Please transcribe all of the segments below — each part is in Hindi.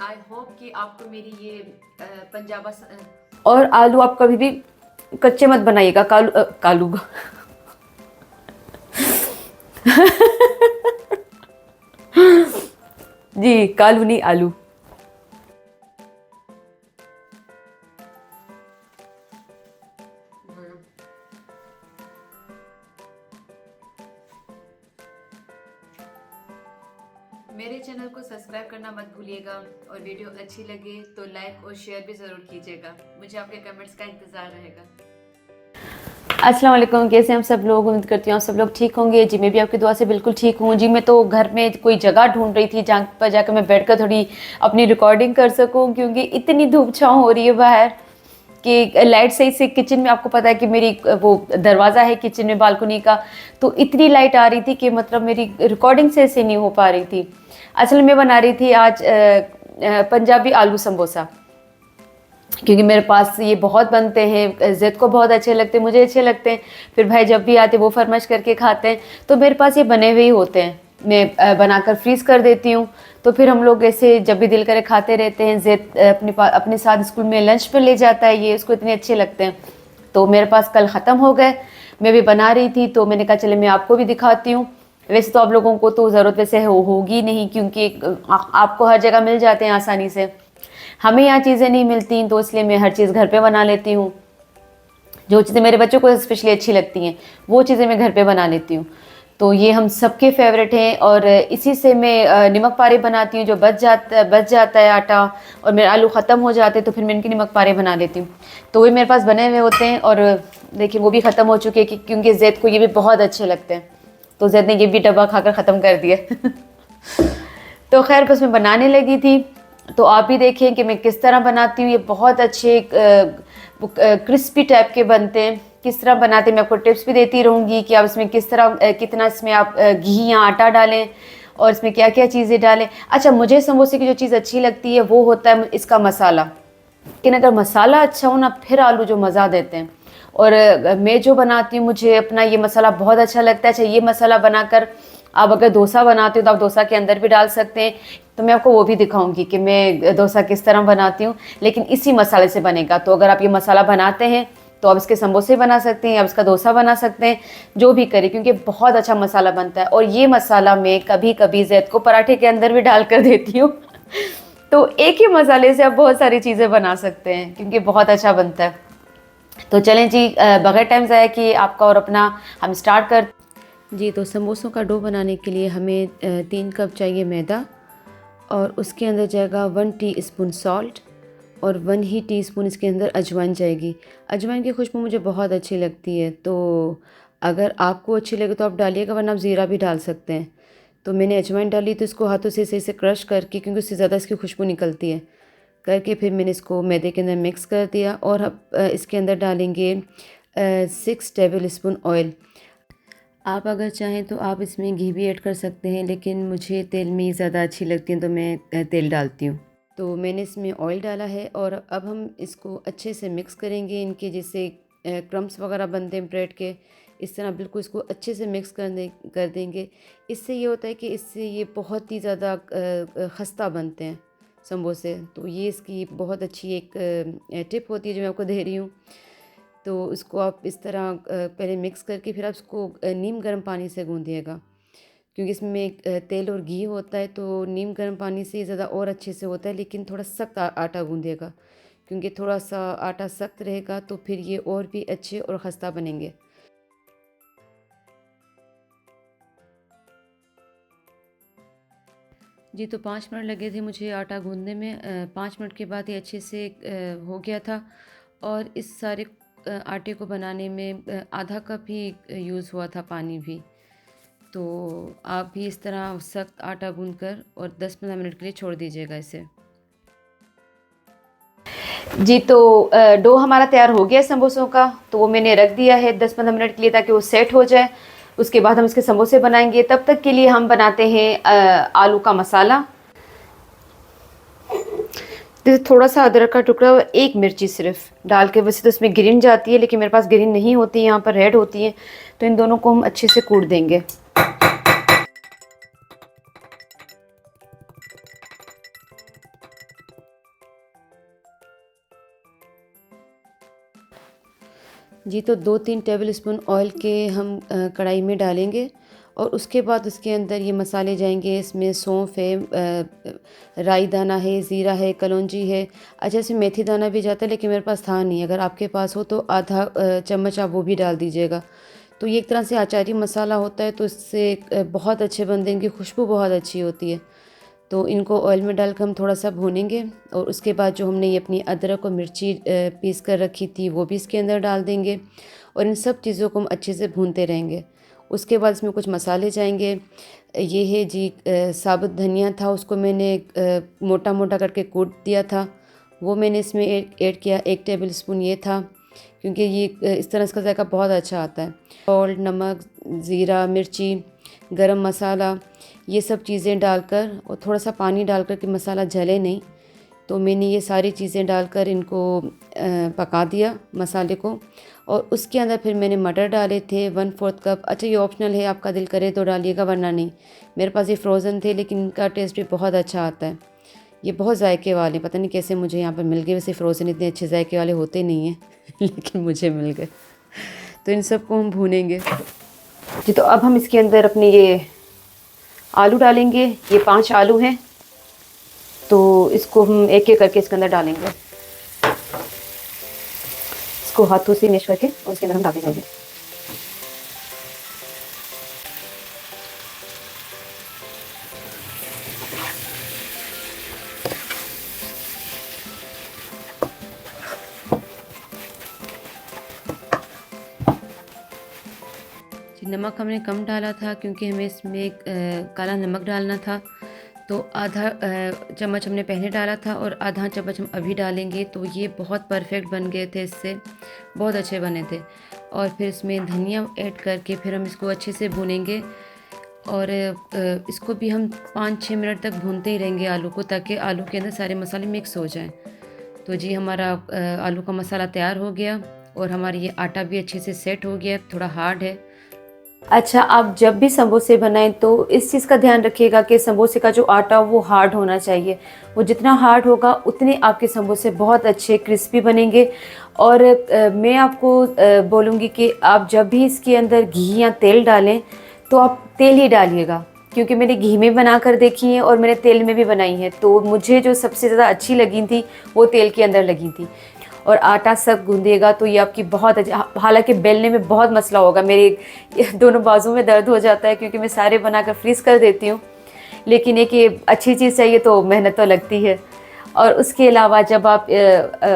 आई होप कि आपको मेरी ये पंजाबा और आलू आप कभी भी कच्चे मत बनाइएगा। कालू जी, कालू नहीं, आलू। मेरे चैनल को सब्सक्राइब करना मत भूलिएगा और वीडियो अच्छी लगे तो लाइक और शेयर भी ज़रूर कीजिएगा। मुझे आपके कमेंट्स का इंतज़ार रहेगा। अस्सलाम वालेकुम, कैसे हैं हम सब लोग? उम्मीद करती हूँ आप सब लोग ठीक होंगे। जी मैं भी आपकी दुआ से बिल्कुल ठीक हूँ। जी मैं तो घर में कोई जगह ढूंढ रही थी जहाँ पर जाकर मैं बैठकर थोड़ी अपनी रिकॉर्डिंग कर सकूँ, क्योंकि इतनी धूप छाँव हो रही है बाहर कि लाइट सही से किचन में, आपको पता है कि मेरी वो दरवाज़ा है किचन में बालकनी का, तो इतनी लाइट आ रही थी कि मतलब मेरी रिकॉर्डिंग से नहीं हो पा रही थी। असल में बना रही थी आज पंजाबी आलू समोसा, क्योंकि मेरे पास ये बहुत बनते हैं, ज़ैद को बहुत अच्छे लगते हैं, मुझे अच्छे लगते हैं, फिर भाई जब भी आते वो फरमाइश करके खाते हैं, तो मेरे पास ये बने हुए ही होते हैं। मैं बनाकर फ्रीज कर देती हूँ, तो फिर हम लोग ऐसे जब भी दिल करे खाते रहते हैं। ज़ैद अपने साथ स्कूल में लंच पर ले जाता है, ये उसको इतने अच्छे लगते हैं। तो मेरे पास कल ख़त्म हो गए, मैं भी बना रही थी, तो मैंने कहा चले मैं आपको भी दिखाती हूँ। वैसे तो आप लोगों को तो ज़रूरत वैसे होगी नहीं, क्योंकि आपको हर जगह मिल जाते हैं आसानी से। हमें यहाँ चीज़ें नहीं मिलती, तो इसलिए मैं हर चीज़ घर पे बना लेती हूँ। जो चीज़ें मेरे बच्चों को स्पेशली अच्छी लगती हैं वो चीज़ें मैं घर पे बना लेती हूँ। तो ये हम सबके फेवरेट हैं, और इसी से मैं नमक पारे बनाती हूँ। जो बच जाता है आटा और मेरे आलू ख़त्म हो जाते हैं, तो फिर मैं इनकी नमक पारे बना लेती हूँ। तो वो मेरे पास बने हुए होते हैं, और देखिए वो भी ख़त्म हो चुके हैं, क्योंकि ज़ैद को ये भी बहुत अच्छे लगते हैं, तो ज़ैद ने ये भी डब्बा खाकर ख़त्म कर दिया। तो खैर बस मैं बनाने लगी थी, तो आप भी देखें कि मैं किस तरह बनाती हूँ। ये बहुत अच्छे क्रिस्पी टाइप के बनते हैं। किस तरह बनाते हैं मैं आपको टिप्स भी देती रहूँगी कि आप इसमें किस तरह कितना इसमें आप घी या आटा डालें और इसमें क्या क्या चीज़ें डालें। अच्छा, मुझे समोसे की जो चीज़ अच्छी लगती है वो होता है इसका मसाला, लेकिन अगर मसाला अच्छा हो ना, फिर आलू जो मज़ा देते हैं। और मैं जो बनाती हूँ मुझे अपना ये मसाला बहुत अच्छा लगता है। अच्छा, ये मसाला बनाकर आप अगर डोसा बनाते हो तो आप डोसा के अंदर भी डाल सकते हैं, तो मैं आपको वो भी दिखाऊंगी कि मैं डोसा किस तरह बनाती हूँ, लेकिन इसी मसाले से बनेगा। तो अगर आप ये मसाला बनाते हैं तो आप इसके समोसे बना सकते हैं, आप इसका डोसा बना सकते हैं, जो भी करें, क्योंकि बहुत अच्छा मसाला बनता है। और ये मसाला मैं कभी कभी ज़ैद को पराठे के अंदर भी डाल कर देती हूँ। तो एक ही मसाले से आप बहुत सारी चीज़ें बना सकते हैं, क्योंकि बहुत अच्छा बनता है। तो चलें जी, बगैर टाइम ज़ाया किए आपका और अपना हम स्टार्ट कर जी। तो समोसों का डो बनाने के लिए हमें 3 कप चाहिए मैदा, और उसके अंदर जाएगा 1 टीस्पून सॉल्ट, और 1 ही टीस्पून इसके अंदर अजवाइन जाएगी। अजवाइन की खुशबू मुझे बहुत अच्छी लगती है, तो अगर आपको अच्छी लगे तो आप डालिएगा, वरना आप ज़ीरा भी डाल सकते हैं। तो मैंने अजवाइन डाली, तो इसको हाथों से सही से क्रश करके, क्योंकि उससे ज़्यादा इसकी खुशबू निकलती है, करके फिर मैंने इसको मैदे के अंदर मिक्स कर दिया। और अब इसके अंदर डालेंगे 6 टेबल स्पून ऑयल। आप अगर चाहें तो आप इसमें घी भी ऐड कर सकते हैं, लेकिन मुझे तेल में ही ज़्यादा अच्छी लगती है, तो मैं तेल डालती हूँ। तो मैंने इसमें ऑयल डाला है, और अब हम इसको अच्छे से मिक्स करेंगे। इनके जैसे क्रम्स वगैरह बनते हैं ब्रेड के, इस तरह बिल्कुल इसको अच्छे से मिक्स कर देंगे। इससे ये होता है कि इससे ये बहुत ही ज़्यादा खस्ता बनते हैं समोसे। तो ये इसकी बहुत अच्छी एक टिप होती है जो मैं आपको दे रही हूँ। तो इसको आप इस तरह पहले मिक्स करके फिर आप इसको नीम गर्म पानी से गूँधिएगा, क्योंकि इसमें तेल और घी होता है, तो नीम गर्म पानी से ज़्यादा और अच्छे से होता है। लेकिन थोड़ा सख्त आटा गूँधिएगा, क्योंकि थोड़ा सा आटा सख्त रहेगा तो फिर ये और भी अच्छे और खस्ता बनेंगे। जी, तो 5 मिनट लगे थे मुझे आटा गूँधने में। 5 मिनट के बाद ये अच्छे से हो गया था। और इस सारे आटे को बनाने में आधा कप ही यूज़ हुआ था पानी भी। तो आप भी इस तरह सख्त आटा गूँध कर और 10-15 मिनट के लिए छोड़ दीजिएगा इसे। जी, तो डो हमारा तैयार हो गया समोसों का, तो वो मैंने रख दिया है 10-15 मिनट के लिए, ताकि वो सेट हो जाए। उसके बाद हम इसके समोसे बनाएंगे। तब तक के लिए हम बनाते हैं आलू का मसाला। जैसे थोड़ा सा अदरक का टुकड़ा और एक मिर्ची सिर्फ डाल के, वैसे तो इसमें ग्रीन जाती है, लेकिन मेरे पास ग्रीन नहीं होती, यहाँ पर रेड होती है, तो इन दोनों को हम अच्छे से कूट देंगे। जी तो 2-3 टेबल स्पून ऑयल के हम कढ़ाई में डालेंगे और उसके बाद उसके अंदर ये मसाले जाएंगे। इसमें सौंफ है, राई दाना है, ज़ीरा है, कलौंजी है। अच्छा, इसमें मेथी दाना भी जाता है लेकिन मेरे पास था नहीं। अगर आपके पास हो तो आधा चम्मच आप वो भी डाल दीजिएगा। तो ये एक तरह से अचारी मसाला होता है, तो इससे बहुत अच्छे बनते हैं, इनकी खुशबू बहुत अच्छी होती है। तो इनको ऑयल में डालकर हम थोड़ा सा भूनेंगे और उसके बाद जो हमने ये अपनी अदरक और मिर्ची पीस कर रखी थी वो भी इसके अंदर डाल देंगे और इन सब चीज़ों को हम अच्छे से भूनते रहेंगे। उसके बाद इसमें कुछ मसाले जाएंगे। ये है जी साबुत धनिया था, उसको मैंने मोटा मोटा करके कूट दिया था, वो मैंने इसमें ऐड किया। 1 टेबल स्पून ये था, क्योंकि ये इस तरह इसका जायका बहुत अच्छा आता है। सॉल्ट, नमक, ज़ीरा, मिर्ची, गरम मसाला, ये सब चीज़ें डालकर और थोड़ा सा पानी डालकर कि मसाला जले नहीं, तो मैंने ये सारी चीज़ें डालकर इनको पका दिया मसाले को। और उसके अंदर फिर मैंने मटर डाले थे 1/4 कप। अच्छा, ये ऑप्शनल है, आपका दिल करे तो डालिएगा वरना नहीं। मेरे पास ये फ्रोज़न थे लेकिन इनका टेस्ट भी बहुत अच्छा आता है। ये बहुत जायके वाले, पता नहीं कैसे मुझे यहाँ पर मिल गए। वैसे फ़्रोज़न इतने अच्छे जायके वाले होते नहीं हैं लेकिन मुझे मिल गए। तो इन सब को हम भूनेंगे जी। तो अब हम इसके अंदर अपने ये आलू डालेंगे। ये 5 आलू हैं, तो इसको हम एक एक करके इसके अंदर डालेंगे। इसको हाथों से मैश करके और इसके अंदर हम डाल देंगे। नमक हमने कम डाला था क्योंकि हमें इसमें काला नमक डालना था, तो आधा चम्मच हमने पहले डाला था और आधा चम्मच हम अभी डालेंगे। तो ये बहुत परफेक्ट बन गए थे, इससे बहुत अच्छे बने थे। और फिर इसमें धनिया ऐड करके फिर हम इसको अच्छे से भूनेंगे और इसको भी हम 5-6 मिनट तक भूनते ही रहेंगे आलू को, ताकि आलू के अंदर सारे मसाले मिक्स हो जाएं। तो जी हमारा आलू का मसाला तैयार हो गया और हमारा ये आटा भी अच्छे से सेट हो गया, थोड़ा हार्ड है। अच्छा, आप जब भी समोसे बनाएं तो इस चीज़ का ध्यान रखिएगा कि समोसे का जो आटा वो हार्ड होना चाहिए। वो जितना हार्ड होगा उतने आपके समोसे बहुत अच्छे क्रिस्पी बनेंगे। और मैं आपको बोलूँगी कि आप जब भी इसके अंदर घी या तेल डालें तो आप तेल ही डालिएगा, क्योंकि मैंने घी में बना कर देखी है और मैंने तेल में भी बनाई है, तो मुझे जो सबसे ज़्यादा अच्छी लगी थी वो तेल के अंदर लगी थी। और आटा सब गूंदेगा तो ये आपकी बहुत अच्छा, हालांकि बेलने में बहुत मसला होगा, मेरे दोनों बाजू में दर्द हो जाता है क्योंकि मैं सारे बनाकर फ्रीज कर देती हूँ। लेकिन एक ये अच्छी चीज़ चाहिए तो मेहनत तो लगती है। और उसके अलावा जब आप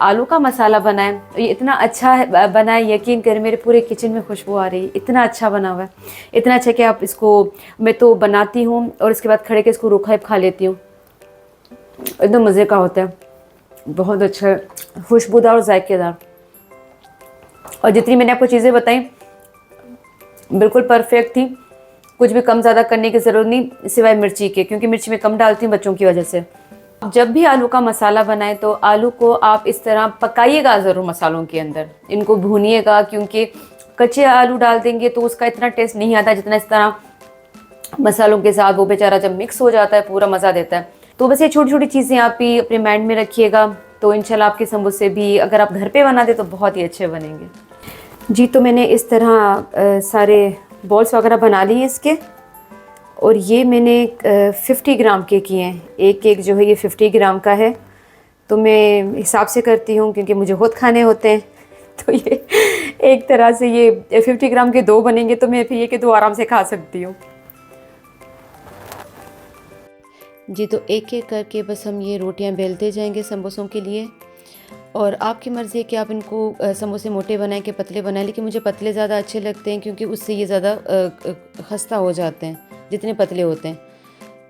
आलू का मसाला बनाएं तो ये इतना अच्छा बना है, यकीन करें मेरे पूरे किचन में खुशबू आ रही है, इतना अच्छा बना हुआ है, इतना अच्छा कि आप इसको, मैं तो बनाती हूँ और इसके बाद खड़े के इसको रूखा खा लेती हूँ, एकदम मज़े का होता है, बहुत अच्छा, खुशबूदार और जायकेदार। और जितनी मैंने आपको चीज़ें बताई बिल्कुल परफेक्ट थी, कुछ भी कम ज़्यादा करने की ज़रूरत नहीं सिवाय मिर्ची के, क्योंकि मिर्ची मैं कम डालती हूँ बच्चों की वजह से। जब भी आलू का मसाला बनाए तो आलू को आप इस तरह पकाइएगा ज़रूर मसालों के अंदर, इनको भूनिएगा, क्योंकि कच्चे आलू डाल देंगे तो उसका इतना टेस्ट नहीं आता जितना इस तरह मसालों के साथ वो बेचारा जब मिक्स हो जाता है पूरा मज़ा देता है। तो बस ये छोटी छोटी चीज़ें आप भी अपने माइंड में रखिएगा, तो इंशाल्लाह आपके समोसे भी अगर आप घर पे बना दे तो बहुत ही अच्छे बनेंगे जी। तो मैंने इस तरह सारे बॉल्स वगैरह बना लिए इसके, और ये मैंने 50 ग्राम के किए हैं। एक एक जो है ये 50 ग्राम का है, तो मैं हिसाब से करती हूँ क्योंकि मुझे खुद खाने होते हैं। तो ये एक तरह से ये 50 ग्राम के 2 बनेंगे, तो मैं फिर ये के 2 आराम से खा सकती हूँ जी। तो एक एक करके बस हम ये रोटियां बेलते जाएंगे समोसों के लिए, और आपकी मर्ज़ी है कि आप इनको समोसे मोटे बनाएं कि पतले बनाएं, लेकिन मुझे पतले ज़्यादा अच्छे लगते हैं क्योंकि उससे ये ज़्यादा खस्ता हो जाते हैं जितने पतले होते हैं।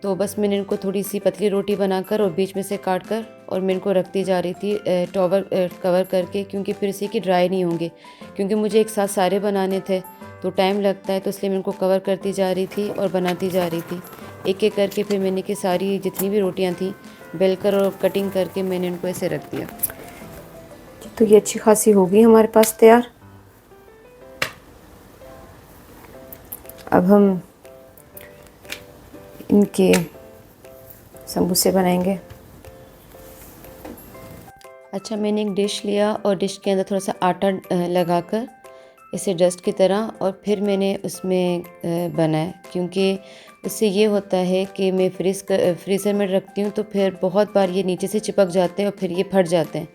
तो बस मैंने इनको थोड़ी सी पतली रोटी बनाकर और बीच में से काट कर और मैं इनको रखती जा रही थी टॉवल कवर करके, क्योंकि फिर से कि ड्राई नहीं होंगे, क्योंकि मुझे एक साथ सारे बनाने थे तो टाइम लगता है, तो इसलिए मैं इनको कवर करती जा रही थी और बनाती जा रही थी एक एक करके। फिर मैंने कि सारी जितनी भी रोटियां थी बेलकर और कटिंग करके मैंने इनको ऐसे रख दिया। तो ये अच्छी खासी हो गई हमारे पास तैयार। अब हम इनके समोसे बनाएंगे। अच्छा, मैंने एक डिश लिया और डिश के अंदर थोड़ा सा आटा लगाकर इसे डस्ट की तरह, और फिर मैंने उसमें बनाया, क्योंकि उससे ये होता है कि मैं फ्रीज़र में रखती हूँ तो फिर बहुत बार ये नीचे से चिपक जाते हैं और फिर ये फट जाते हैं।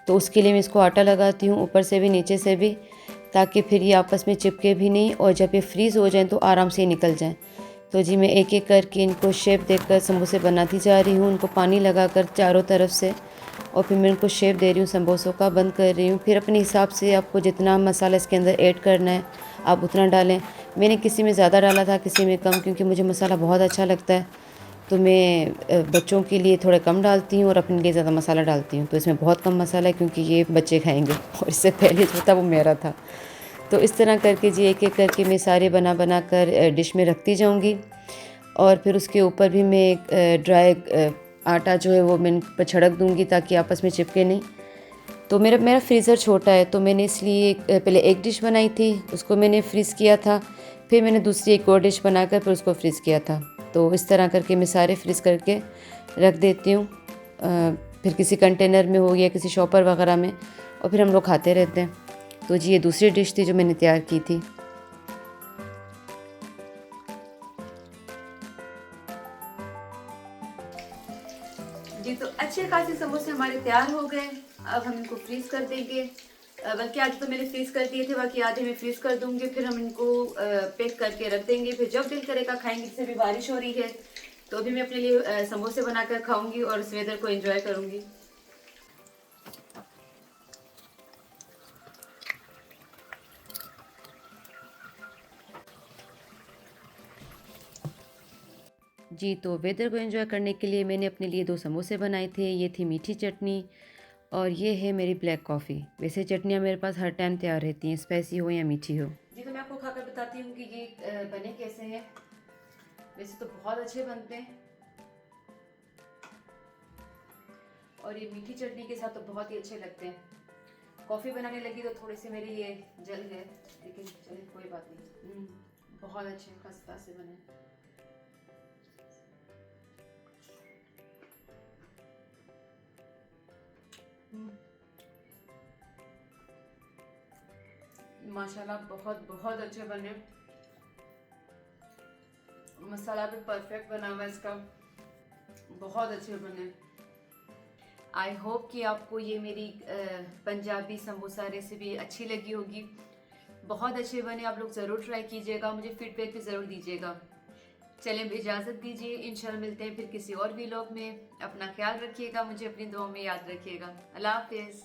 तो उसके लिए मैं इसको आटा लगाती हूँ ऊपर से भी नीचे से भी, ताकि फिर ये आपस में चिपके भी नहीं और जब ये फ्रीज़ हो जाएं तो आराम से निकल जाएं। तो जी मैं एक एक करके इनको शेप देकर समोसे बनाती जा रही हूँ, उनको पानी लगाकर चारों तरफ से, और फिर मैं इनको शेप दे रही हूँ समोसों का, बंद कर रही हूँ। फिर अपने हिसाब से आपको जितना मसाला इसके अंदर ऐड करना है आप उतना डालें। मैंने किसी में ज़्यादा डाला था, किसी में कम, क्योंकि मुझे मसाला बहुत अच्छा लगता है। तो मैं बच्चों के लिए थोड़ा कम डालती हूँ और अपने लिए ज़्यादा मसाला डालती हूँ। तो इसमें बहुत कम मसाला है क्योंकि ये बच्चे खाएंगे, और इससे पहले जो था वो मेरा था। तो इस तरह करके जी एक एक करके मैं सारे बना बना कर डिश में रखती जाऊँगी, और फिर उसके ऊपर भी मैं एक ड्राई आटा जो है वो मैं इन पर छिड़क दूँगी ताकि आपस में चिपके नहीं। तो मेरा मेरा फ्रीज़र छोटा है, तो मैंने इसलिए पहले एक डिश बनाई थी, उसको मैंने फ्रीज़ किया था, फिर मैंने दूसरी एक और डिश बनाकर फिर उसको फ्रीज़ किया था। तो इस तरह करके मैं सारे फ्रीज़ करके रख देती हूँ, फिर किसी कंटेनर में हो या किसी शॉपर वगैरह में, और फिर हम लोग खाते रहते हैं। तो जी ये दूसरी डिश थी जो मैंने तैयार की थी। जी तो अच्छे खासे समोसे हमारे तैयार हो गए। अब हम इनको फ्रीज कर देंगे। बल्कि आधे तो मैंने फ्रीज कर दिए थे, बाकी आधे मैं फ्रीज कर दूंगी। फिर हम इनको पैक करके रख देंगे, फिर जब दिल करेगा खाएंगे। जैसे भी बारिश हो रही है तो अभी मैं अपने लिए समोसे बनाकर खाऊंगी और इस वेदर को एंजॉय करूंगी। जी तो वेदर को एंजॉय करने के लिए मैंने अपने लिए 2 समोसे बनाए थे। ये थी मीठी चटनी और ये है मेरी ब्लैक कॉफ़ी। वैसे चटनियाँ मेरे पास हर टाइम तैयार रहती हैं, स्पाइसी हो या मीठी हो। जी तो मैं आपको खाकर बताती हूँ कि ये बने कैसे हैं। वैसे तो बहुत अच्छे बनते हैं, और ये मीठी चटनी के साथ तो बहुत ही अच्छे लगते हैं। कॉफ़ी बनाने लगी तो थोड़े से मेरे ये जल गए, लेकिन चलिए कोई बात नहीं। बहुत अच्छे खस्ता से बने। माशाल्लाह बहुत बहुत अच्छे बने। मसाला भी परफेक्ट बना हुआ है इसका, बहुत अच्छे बने। आई होप कि आपको ये मेरी पंजाबी समोसा रेसिपी अच्छी लगी होगी। बहुत अच्छे बने, आप लोग ज़रूर ट्राई कीजिएगा, मुझे फीडबैक भी ज़रूर दीजिएगा। चलें इजाज़त दीजिए, इंशाल्लाह मिलते हैं फिर किसी और व्लॉग में। अपना ख्याल रखिएगा, मुझे अपनी दुआ में याद रखिएगा। अल्लाह हाफिज़।